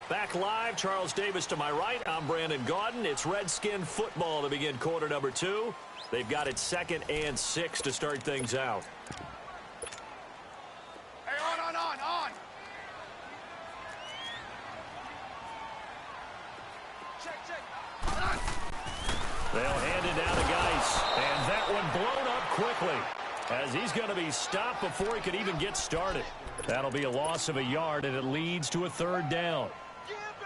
Back live, Charles Davis to my right. I'm Brandon Gaudin. It's Redskin football to begin quarter number 2. They've got it 2nd and 6 to start things out. Hey, on. Check. They'll hand it down to Geis. And that one blown up quickly, as he's going to be stopped before he could even get started. That'll be a loss of a yard, and it leads to a 3rd down.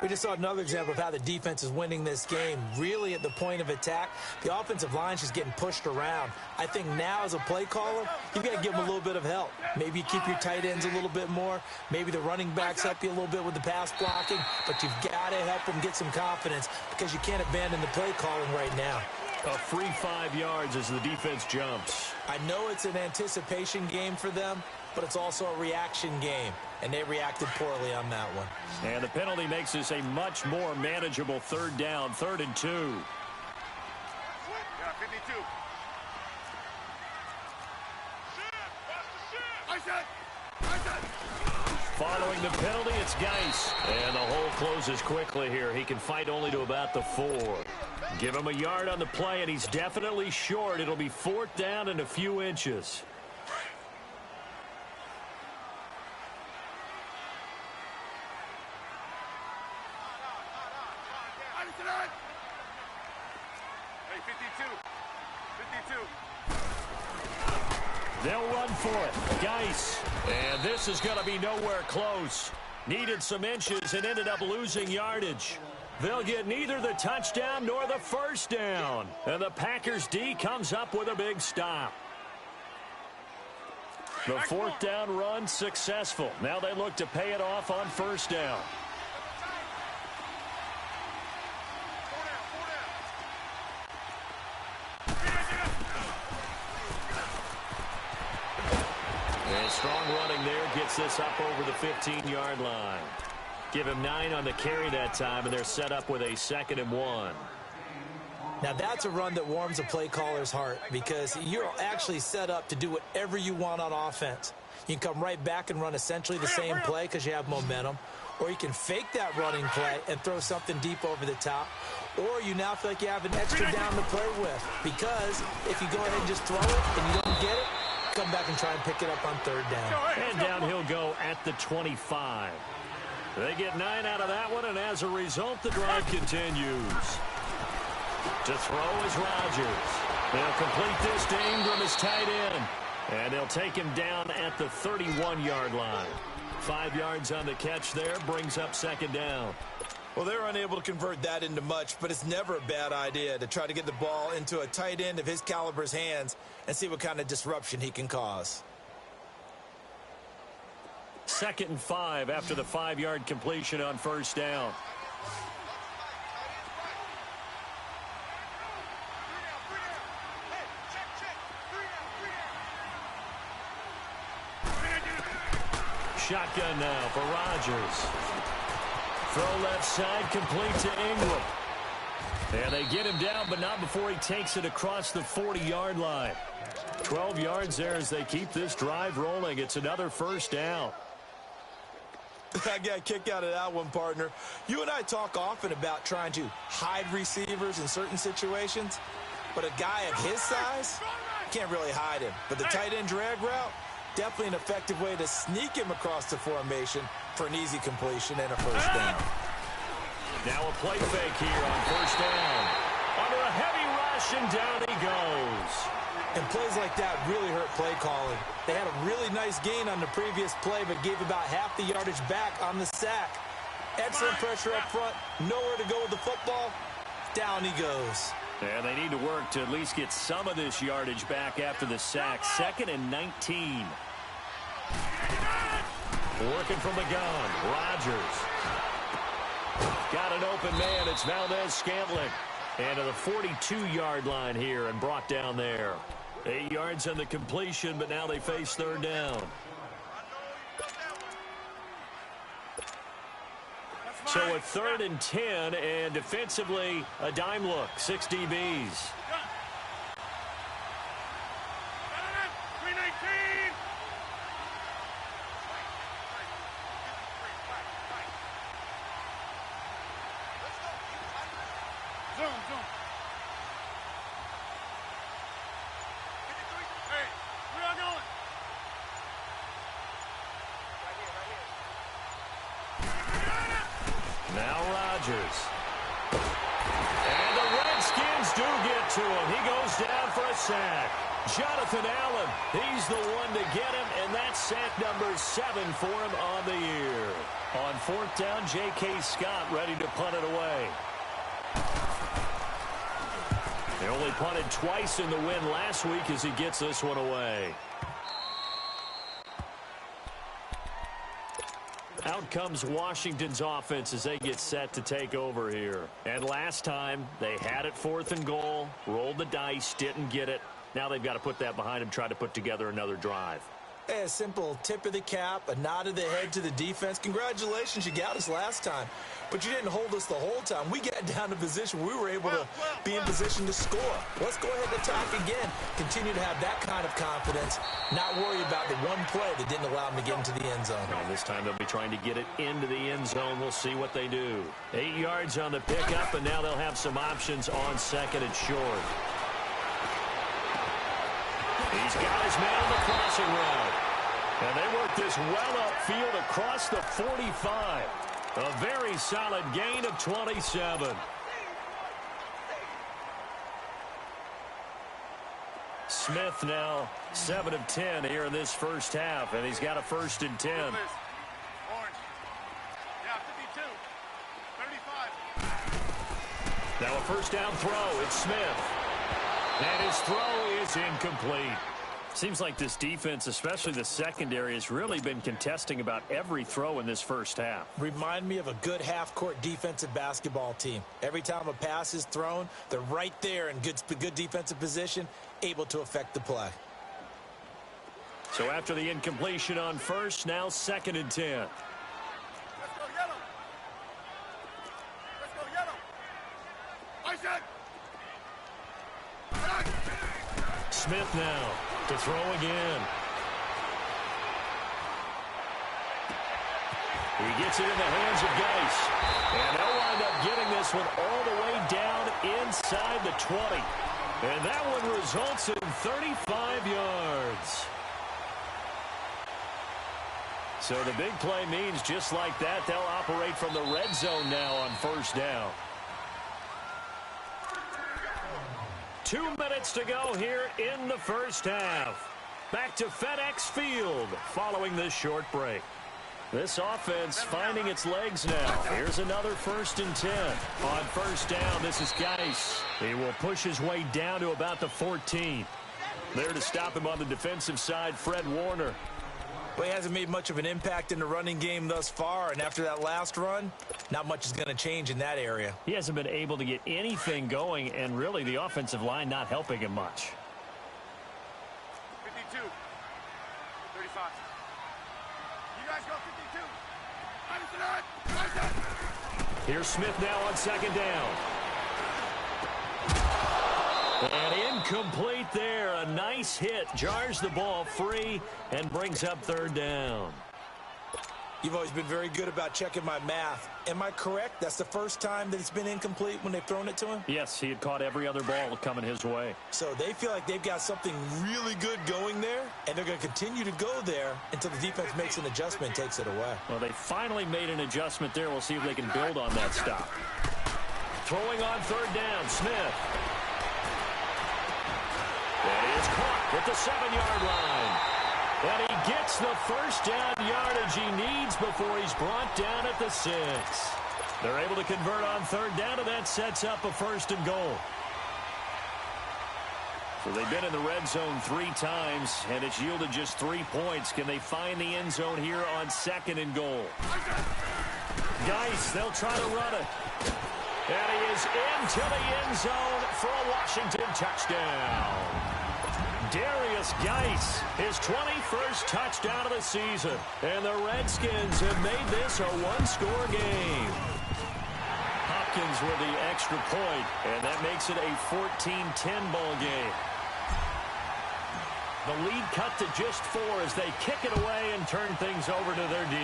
We just saw another example of how the defense is winning this game. Really at the point of attack, the offensive line's just getting pushed around. I think now as a play caller, you've got to give them a little bit of help. Maybe you keep your tight ends a little bit more. Maybe the running backs help you a little bit with the pass blocking. But you've got to help them get some confidence because you can't abandon the play calling right now. A free 5 yards as the defense jumps. I know it's an anticipation game for them, but it's also a reaction game, and they reacted poorly on that one. And the penalty makes this a much more manageable 3rd down, 3rd and 2. Yeah, 52. Following the penalty, it's Geis. And the hole closes quickly here. He can fight only to about the 4. Give him a yard on the play, and he's definitely short. It'll be 4th down and a few inches. Hey, 52. They'll run for it. Geis. And this is going to be nowhere close. Needed some inches and ended up losing yardage. They'll get neither the touchdown nor the 1st down. And the Packers D comes up with a big stop. The 4th down run successful. Now they look to pay it off on 1st down. And strong running there gets this up over the 15-yard line. Give him 9 on the carry that time, and they're set up with a 2nd and 1. Now, that's a run that warms a play caller's heart because you're actually set up to do whatever you want on offense. You can come right back and run essentially the same play because you have momentum, or you can fake that running play and throw something deep over the top, or you now feel like you have an extra down to play with because if you go ahead and just throw it and you don't get it, come back and try and pick it up on 3rd down. And down he'll go at the 25. They get 9 out of that one, and as a result, the drive continues. To throw is Rodgers. They'll complete this to Ingram as tight end. And they'll take him down at the 31-yard line. 5 yards on the catch there, brings up 2nd down. Well, they're unable to convert that into much, but it's never a bad idea to try to get the ball into a tight end of his caliber's hands and see what kind of disruption he can cause. 2nd and 5 after the 5-yard completion on 1st down. Shotgun now for Rodgers. Throw left side, complete to Ingram. And they get him down, but not before he takes it across the 40-yard line. 12 yards there as they keep this drive rolling. It's another 1st down. I got a kick out of that one, partner. You and I talk often about trying to hide receivers in certain situations, but a guy of his size, can't really hide him. But the tight end drag route, definitely an effective way to sneak him across the formation for an easy completion and a 1st down. Now a play fake here on 1st down. Under a heavy rush, and down he goes. And plays like that really hurt play calling. They had a really nice gain on the previous play, but gave about half the yardage back on the sack. Excellent pressure up front. Nowhere to go with the football. Down he goes. And they need to work to at least get some of this yardage back after the sack. 2nd and 19. Working from the gun. Rodgers. Got an open man. It's Valdez-Scantling. And to the 42-yard line here and brought down there. 8 yards on the completion, but now they face 3rd down. So a 3rd and 10, and defensively a dime look. 6 DBs. Hey, where y'all going? Now Rodgers. And the Redskins do get to him. He goes down for a sack. Jonathan Allen, he's the one to get him, and that's sack number 7 for him on the year. On 4th down, J.K. Scott ready to punt it away. They only punted twice in the win last week as he gets this one away. Out comes Washington's offense as they get set to take over here. And last time, they had it 4th and goal, rolled the dice, didn't get it. Now they've got to put that behind them, try to put together another drive. Hey, a simple tip of the cap, a nod of the head to the defense. Congratulations, you got us last time. But you didn't hold us the whole time. We got down to position. We were able to be in position to score. Let's go ahead and attack again. Continue to have that kind of confidence. Not worry about the one play that didn't allow them to get into the end zone. And this time they'll be trying to get it into the end zone. We'll see what they do. 8 yards on the pickup, and now they'll have some options on 2nd and short. He's got his man on the crossing route. And they work this well upfield across the 45. A very solid gain of 27. Smith now 7 of 10 here in this first half, and he's got a 1st and 10. Orange. Yeah, 52. 35. Now a 1st down throw. It's Smith. And his throw is incomplete. Seems like this defense, especially the secondary, has really been contesting about every throw in this first half. Remind me of a good half-court defensive basketball team. Every time a pass is thrown, they're right there in good defensive position, able to affect the play. So after the incompletion on 1st, now 2nd and 10. Let's go yellow. Let's go yellow. I said. Smith now to throw again. He gets it in the hands of Geis. And they'll wind up getting this one all the way down inside the 20. And that one results in 35 yards. So the big play means just like that, they'll operate from the red zone now on 1st down. 2 minutes to go here in the first half. Back to FedEx Field following this short break. This offense finding its legs now. Here's another 1st and 10. On 1st down, this is Geis. He will push his way down to about the 14. There to stop him on the defensive side, Fred Warner. But he hasn't made much of an impact in the running game thus far, and after that last run, not much is going to change in that area. He hasn't been able to get anything going, and really the offensive line not helping him much. 52. 35. You guys go 52. Here's Smith now on 2nd down. And incomplete there. A nice hit. Jars the ball free and brings up 3rd down. You've always been very good about checking my math. Am I correct? That's the first time that it's been incomplete when they've thrown it to him? Yes, he had caught every other ball coming his way. So they feel like they've got something really good going there, and they're going to continue to go there until the defense makes an adjustment and takes it away. Well, they finally made an adjustment there. We'll see if they can build on that stop. Throwing on 3rd down, Smith. And he is caught at the 7-yard line. And he gets the 1st down yardage he needs before he's brought down at the 6. They're able to convert on 3rd down, and that sets up a 1st and goal. So they've been in the red zone 3 times, and it's yielded just 3 points. Can they find the end zone here on 2nd and goal? Geis, they'll try to run it. And he is into the end zone for a Washington touchdown. Darius Geis, his 21st touchdown of the season. And the Redskins have made this a 1-score game. Hopkins with the extra point, and that makes it a 14-10 ball game. The lead cut to just 4 as they kick it away and turn things over to their D.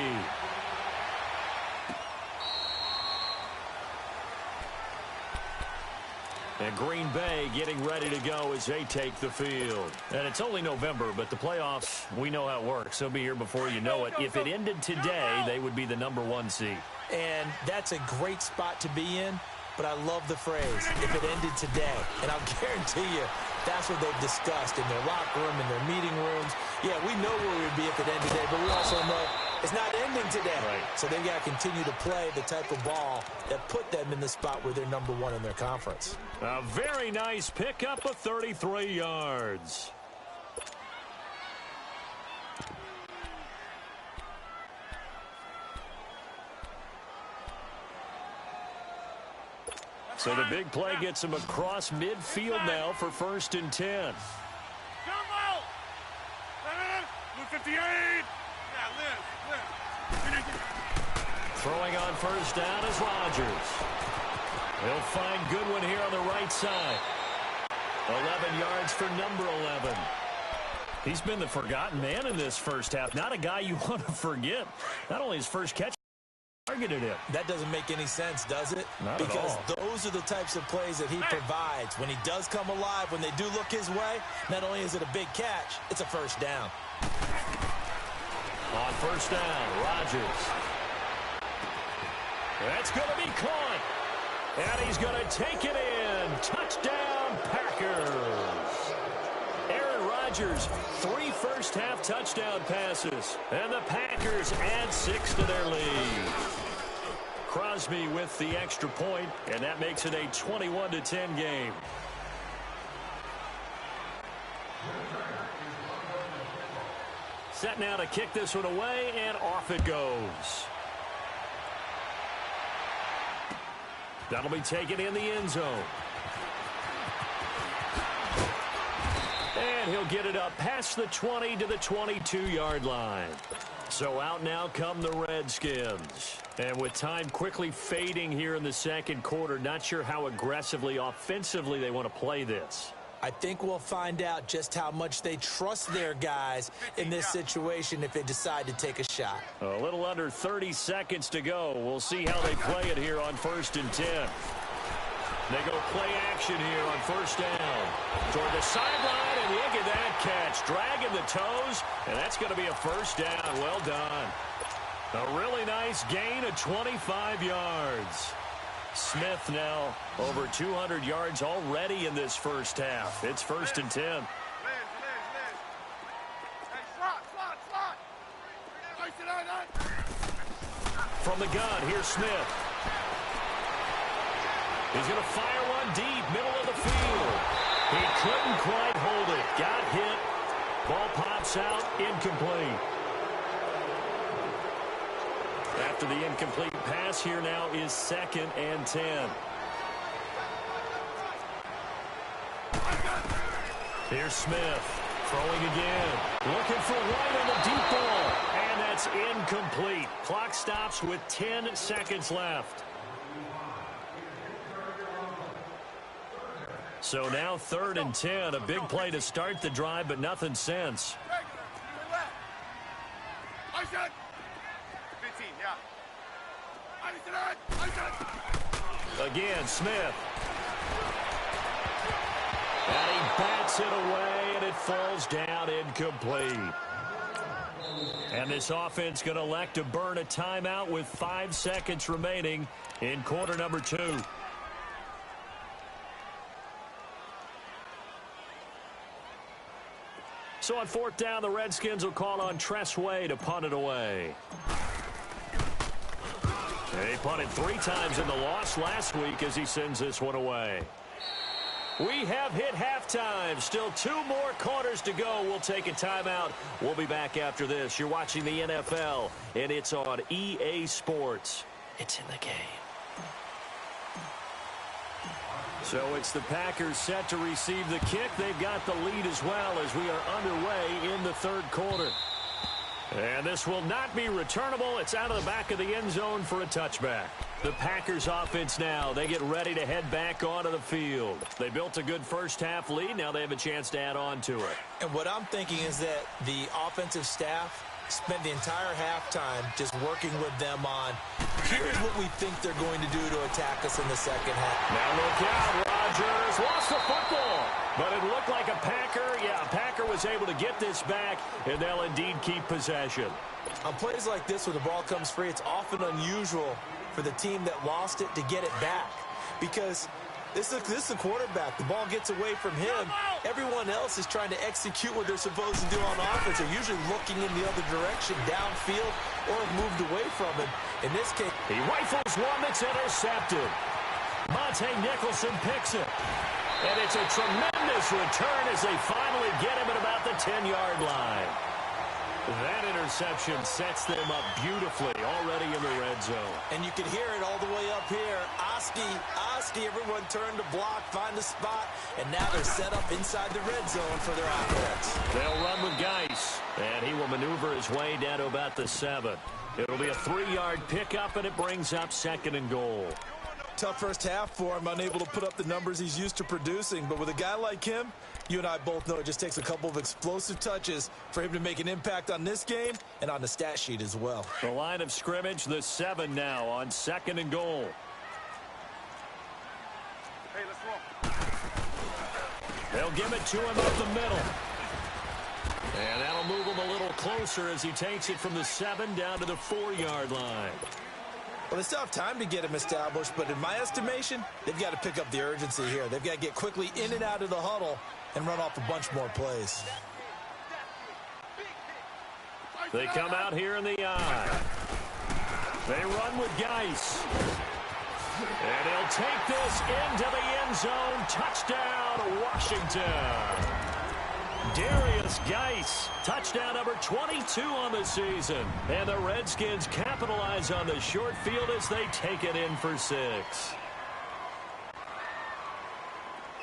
And Green Bay getting ready to go as they take the field. And it's only November, but the playoffs, we know how it works. They'll be here before you know it. If it ended today, they would be the #1 seed. And that's a great spot to be in, but I love the phrase, if it ended today. And I'll guarantee you, that's what they've discussed in their locker room, in their meeting rooms. Yeah, we know where we'd be if it ended today, but we also know it's not ending today. Right. So they've got to continue to play the type of ball that put them in the spot where they're #1 in their conference. A very nice pickup of 33 yards. So the big play gets him across midfield now for 1st and 10. Blue 58. Yeah, live. Throwing on 1st down is Rodgers. He'll find Goodwin here on the right side. 11 yards for number 11. He's been the forgotten man in this first half. Not a guy you want to forget. Not only his first catch, targeted him. That doesn't make any sense, does it? Not at because all. Those are the types of plays that he provides. When he does come alive, when they do look his way, not only is it a big catch, it's a 1st down. On 1st down, Rodgers. That's going to be caught. And he's going to take it in. Touchdown, Packers. Aaron Rodgers, 3 first-half touchdown passes. And the Packers add 6 to their lead. Crosby with the extra point, and that makes it a 21-10 game. Set now to kick this one away, and off it goes. That'll be taken in the end zone. And he'll get it up past the 20 to the 22-yard line. So out now come the Redskins. And with time quickly fading here in the second quarter, not sure how aggressively, offensively they want to play this. I think we'll find out just how much they trust their guys in this situation if they decide to take a shot. A little under 30 seconds to go. We'll see how they play it here on 1st and 10. They go play action here on 1st down. Toward the sideline, and look at that catch. Dragging the toes, and that's going to be a 1st down. Well done. A really nice gain of 25 yards. Smith now over 200 yards already in this first half. It's 1st and 10. Hey, slot. From the gun, here's Smith. He's going to fire one deep, middle of the field. He couldn't quite hold it. Got hit. Ball pops out, incomplete. After the incomplete pass, here now is 2nd and 10. Here's Smith. Throwing again. Looking for White on the deep ball. And that's incomplete. Clock stops with 10 seconds left. So now 3rd and 10. A big play to start the drive, but nothing since. I said 15, yeah. Again, Smith. And he bats it away, and it falls down incomplete. And this offense going to elect to burn a timeout with 5 seconds remaining in quarter number 2. So on 4th down, the Redskins will call on Tress Way to punt it away. They punted 3 times in the loss last week as he sends this one away. We have hit halftime. Still 2 more quarters to go. We'll take a timeout. We'll be back after this. You're watching the NFL, and it's on EA Sports. It's in the game. So it's the Packers set to receive the kick. They've got the lead as well as we are underway in the 3rd quarter. And this will not be returnable. It's out of the back of the end zone for a touchback. The Packers offense now, they get ready to head back onto the field. They built a good first half lead. Now they have a chance to add on to it. And what I'm thinking is that the offensive staff spent the entire halftime just working with them on, here's what we think they're going to do to attack us in the second half. Now look out, Rodgers lost the football, but it looked like a Packer was able to get this back, and they'll indeed keep possession. On plays like this where the ball comes free, it's often unusual for the team that lost it to get it back because this is the quarterback. The ball gets away from him. Everyone else is trying to execute what they're supposed to do on offense. They're usually looking in the other direction, downfield, or have moved away from him. In this case, he rifles one that's intercepted. Monte Nicholson picks it. And it's a tremendous return as they finally get him at about the 10-yard line. That interception sets them up beautifully already in the red zone. And you can hear it all the way up here. Oski, everyone turned to block, find a spot, and now they're set up inside the red zone for their offense. They'll run with Geis, and he will maneuver his way down to about the 7. It'll be a 3-yard pickup, and it brings up 2nd and goal. Tough first half for him, unable to put up the numbers he's used to producing. But with a guy like him, you and I both know it just takes a couple of explosive touches for him to make an impact on this game and on the stat sheet as well. The line of scrimmage, the 7 now on 2nd and goal. Hey, let's roll. They'll give it to him up the middle. And that'll move him a little closer as he takes it from the 7 down to the 4-yard line. Well, they still have time to get him established, but in my estimation, they've got to pick up the urgency here. They've got to get quickly in and out of the huddle and run off a bunch more plays. They come out here in the eye. They run with Geis. And he'll take this into the end zone. Touchdown, Washington. Darius Geis, touchdown number 22 on the season. And the Redskins capitalize on the short field as they take it in for 6.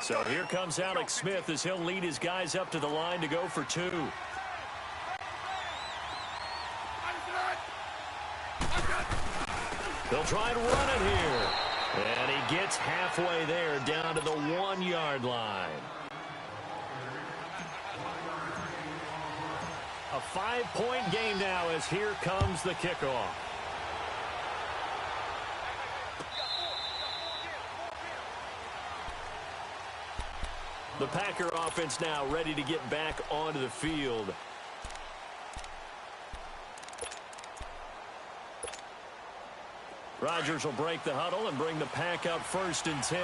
So here comes Alex Smith as he'll lead his guys up to the line to go for 2. They'll try to run it here. And he gets halfway there down to the 1-yard line. A 5-point game now as here comes the kickoff. The Packer offense now ready to get back onto the field. Rodgers will break the huddle and bring the Pack up 1st and 10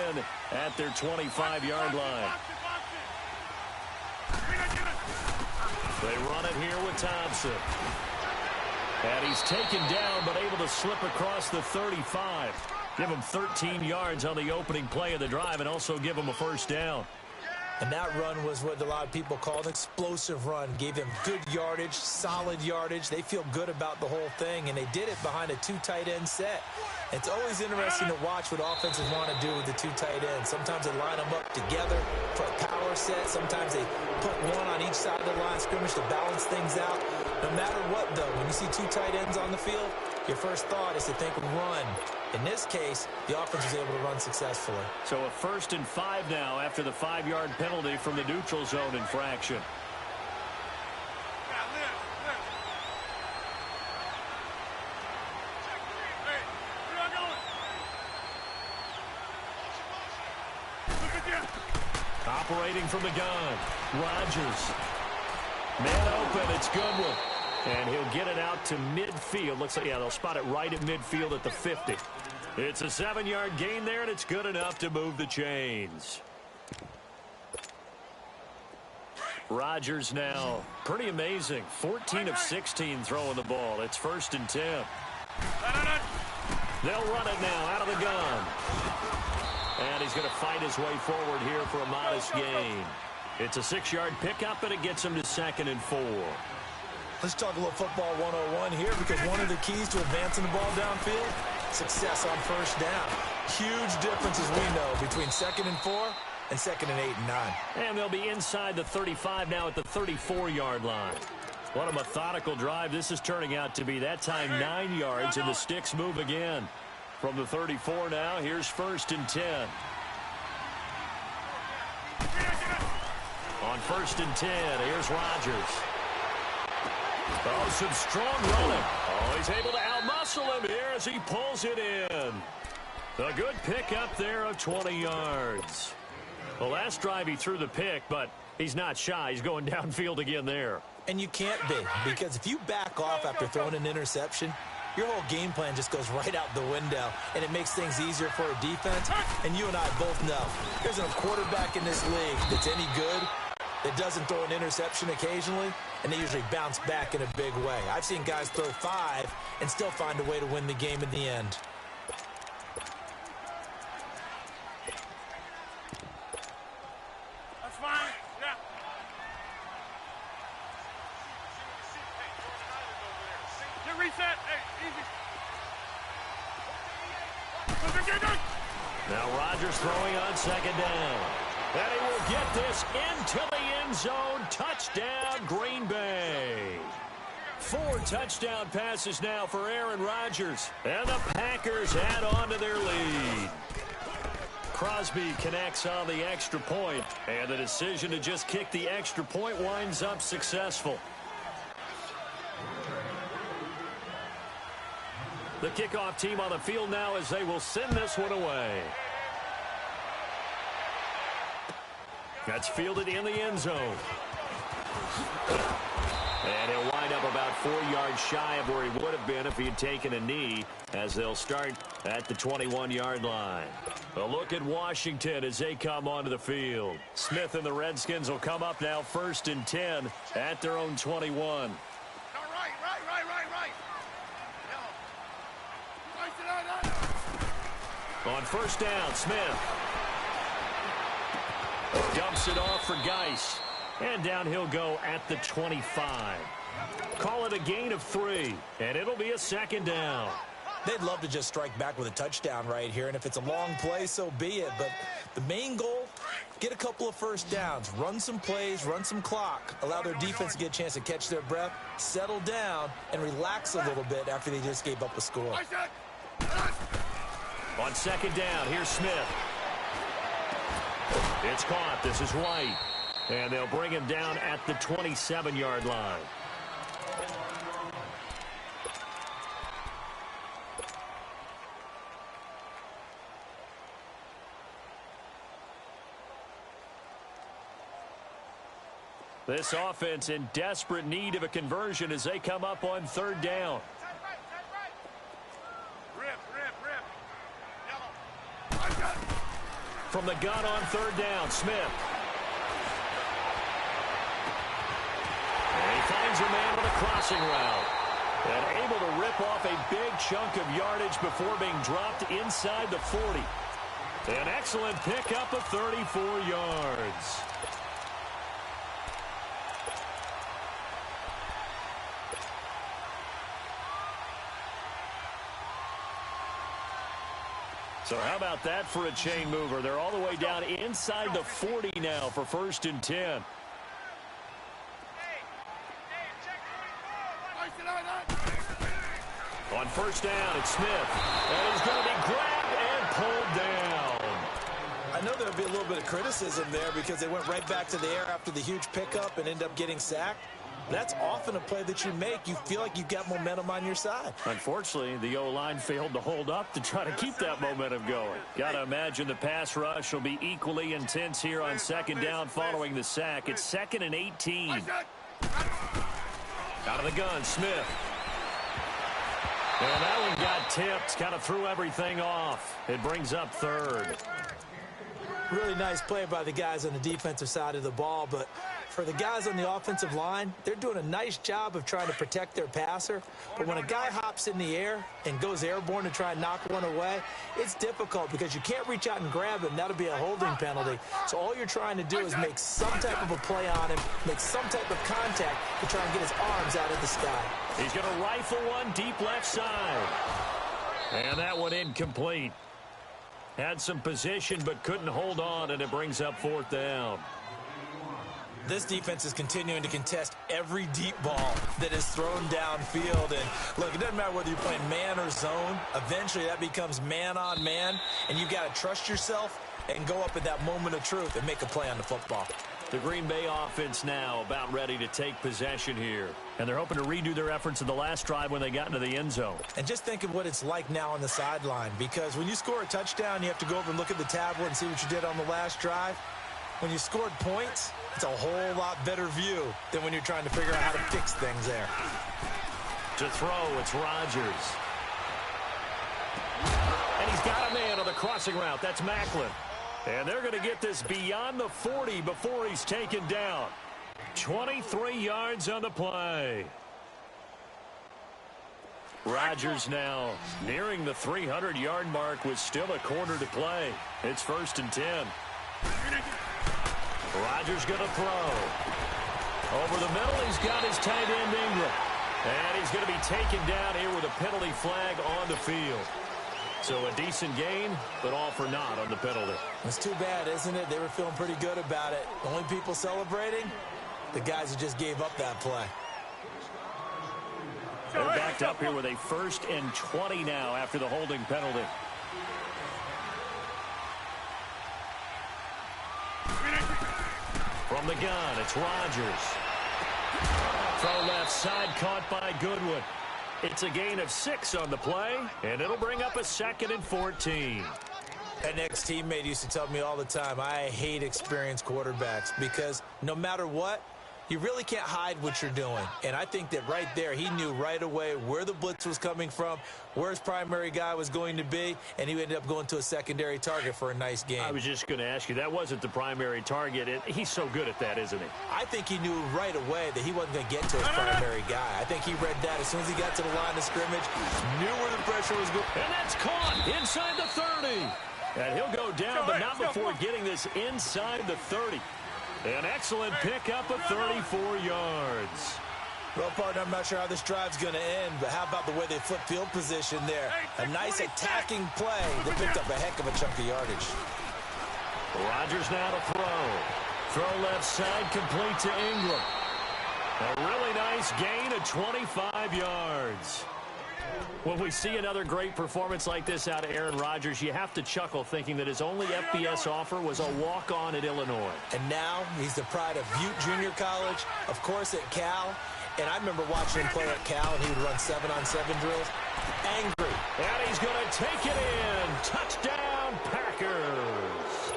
at their 25-yard line. They run it here with Thompson. And he's taken down but able to slip across the 35. Give him 13 yards on the opening play of the drive and also give him a 1st down. And that run was what a lot of people call an explosive run. Gave them good yardage, solid yardage. They feel good about the whole thing, and they did it behind a 2 tight end set. It's always interesting to watch what offenses want to do with the 2 tight ends. Sometimes they line them up together for a power set. Sometimes they put one on each side of the line of scrimmage to balance things out. No matter what, though, when you see 2 tight ends on the field, your first thought is to think run. In this case, the offense was able to run successfully. So a 1st and 5 now after the 5-yard penalty from the neutral zone infraction. Operating from the gun, Rodgers. Man open, it's Goodwin. And he'll get it out to midfield. Looks like, they'll spot it right at midfield at the 50. It's a 7-yard gain there, and it's good enough to move the chains. Rodgers now, pretty amazing. 14 of 16 throwing the ball. It's 1st and 10. They'll run it now out of the gun. And he's going to fight his way forward here for a modest gain. It's a 6-yard pickup, and it gets him to 2nd and 4. Let's talk a little football 101 here, because one of the keys to advancing the ball downfield, success on 1st down. Huge difference, as we know, between 2nd and 4 and 2nd and 8 and 9. And they'll be inside the 35 now at the 34-yard line. What a methodical drive this is turning out to be. That time 9 yards, and the sticks move again. From the 34 now, here's 1st and 10. On 1st and 10, here's Rodgers. Oh, some strong running. Oh, he's able to outmuscle him here as he pulls it in. A good pickup there of 20 yards. Well, last drive he threw the pick, but he's not shy. He's going downfield again there. And you can't be, because if you back off after throwing an interception, your whole game plan just goes right out the window, and it makes things easier for a defense. And you and I both know there's a quarterback in this league that's any good that doesn't throw an interception occasionally, and they usually bounce back in a big way. I've seen guys throw 5 and still find a way to win the game in the end. That's fine. Yeah. Get reset. Hey, easy. Now Rodgers throwing on second down. And he will get this into the end zone. Touchdown, Green Bay. 4 touchdown passes now for Aaron Rodgers. And the Packers add on to their lead. Crosby connects on the extra point. And the decision to just kick the extra point winds up successful. The kickoff team on the field now as they will send this one away. That's fielded in the end zone. And he'll wind up about 4 yards shy of where he would have been if he had taken a knee, as they'll start at the 21-yard line. A look at Washington as they come onto the field. Smith and the Redskins will come up now 1st and 10 at their own 21. Right. On first down, Smith dumps it off for Geis. And down he'll go at the 25. Call it a gain of 3, and it'll be a second down. They'd love to just strike back with a touchdown right here, and if it's a long play, so be it. But the main goal, get a couple of first downs, run some plays, run some clock, allow their defense to get a chance to catch their breath, settle down, and relax a little bit after they just gave up a score. On second down, here's Smith. It's caught. This is White. And they'll bring him down at the 27-yard line. This offense in desperate need of a conversion as they come up on third down. From the gun on third down, Smith. And he finds a man on a crossing route. And able to rip off a big chunk of yardage before being dropped inside the 40. An excellent pickup of 34 yards. So how about that for a chain mover? They're all the way down inside the 40 now for 1st and 10. On first down, it's Smith. And he's going to be grabbed and pulled down. I know there'll be a little bit of criticism there because they went right back to the air after the huge pickup and ended up getting sacked. That's often a play that you make. You feel like you've got momentum on your side. Unfortunately, the O-line failed to hold up to try to keep that momentum going. Got to imagine the pass rush will be equally intense here on second down following the sack. It's 2nd and 18. Out of the gun, Smith. And that one got tipped, kind of threw everything off. It brings up 3rd. Really nice play by the guys on the defensive side of the ball, but for the guys on the offensive line, they're doing a nice job of trying to protect their passer. But when a guy hops in the air and goes airborne to try and knock one away, it's difficult because you can't reach out and grab him. That'll be a holding penalty. So all you're trying to do is make some type of a play on him, make some type of contact to try and get his arms out of the sky. He's going to rifle one deep left side. And that one incomplete. Had some position but couldn't hold on, and it brings up 4th down. This defense is continuing to contest every deep ball that is thrown downfield. And look, it doesn't matter whether you're playing man or zone. Eventually that becomes man on man, and you've got to trust yourself and go up at that moment of truth and make a play on the football. The Green Bay offense now about ready to take possession here. And they're hoping to redo their efforts in the last drive when they got into the end zone. And just think of what it's like now on the sideline, because when you score a touchdown, you have to go over and look at the tablet and see what you did on the last drive. When you scored points, it's a whole lot better view than when you're trying to figure out how to fix things there. To throw, it's Rodgers. And he's got a man on the crossing route. That's Macklin. And they're going to get this beyond the 40 before he's taken down. 23 yards on the play. Rodgers now nearing the 300-yard mark with still a quarter to play. It's 1st and 10. Rodgers going to throw. Over the middle, he's got his tight end Ingram. And he's going to be taken down here with a penalty flag on the field. So a decent gain, but all for naught on the penalty. It's too bad, isn't it? They were feeling pretty good about it. The only people celebrating, the guys who just gave up that play. They're backed up here with a 1st and 20 now after the holding penalty. From the gun, it's Rodgers. Throw left side, caught by Goodwin. It's a gain of 6 on the play, and it'll bring up a 2nd and 14. An ex-teammate used to tell me all the time, I hate experienced quarterbacks because no matter what, you really can't hide what you're doing. And I think that right there, he knew right away where the blitz was coming from, where his primary guy was going to be, and he ended up going to a secondary target for a nice game. I was just going to ask you, that wasn't the primary target. He's so good at that, isn't he? I think he knew right away that he wasn't going to get to his primary guy. I think he read that as soon as he got to the line of scrimmage, knew where the pressure was going. And that's caught inside the 30. And he'll go down, but not before getting this inside the 30. An excellent pickup of 34 yards. Well, partner, I'm not sure how this drive's going to end, but how about the way they flip field position there? A nice attacking play that picked up a heck of a chunk of yardage. Rodgers now to throw. Throw left side, complete to Ingram. A really nice gain of 25 yards. When we see another great performance like this out of Aaron Rodgers, you have to chuckle thinking that his only FBS offer was a walk-on at Illinois. And now he's the pride of Butte Junior College, of course at Cal. And I remember watching him play at Cal, and he would run 7-on-7 drills. Angry. And he's going to take it in. Touchdown, Packers.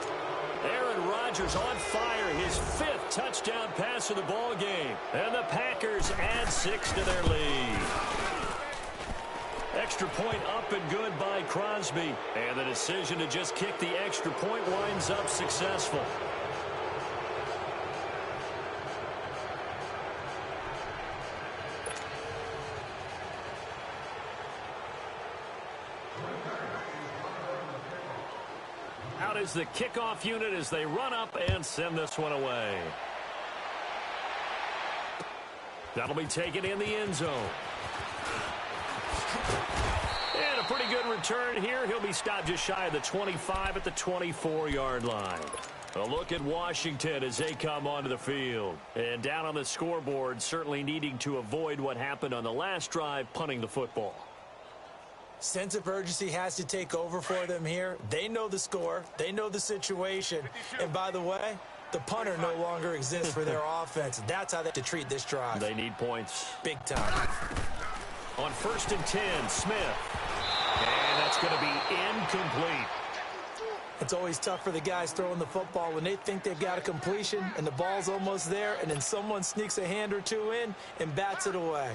Aaron Rodgers on fire, his 5th touchdown pass of the ball game. And the Packers add 6 to their lead. Extra point up and good by Crosby. And the decision to just kick the extra point winds up successful. Out is the kickoff unit as they run up and send this one away. That'll be taken in the end zone. And a pretty good return here. He'll be stopped just shy of the 25 at the 24-yard line. A look at Washington as they come onto the field. And down on the scoreboard, certainly needing to avoid what happened on the last drive, punting the football. Sense of urgency has to take over for them here. They know the score. They know the situation. And by the way, the punter no longer exists for their offense. That's how they have to treat this drive. They need points. Big time. On 1st and 10, Smith. And that's going to be incomplete. It's always tough for the guys throwing the football when they think they've got a completion and the ball's almost there, and then someone sneaks a hand or two in and bats it away.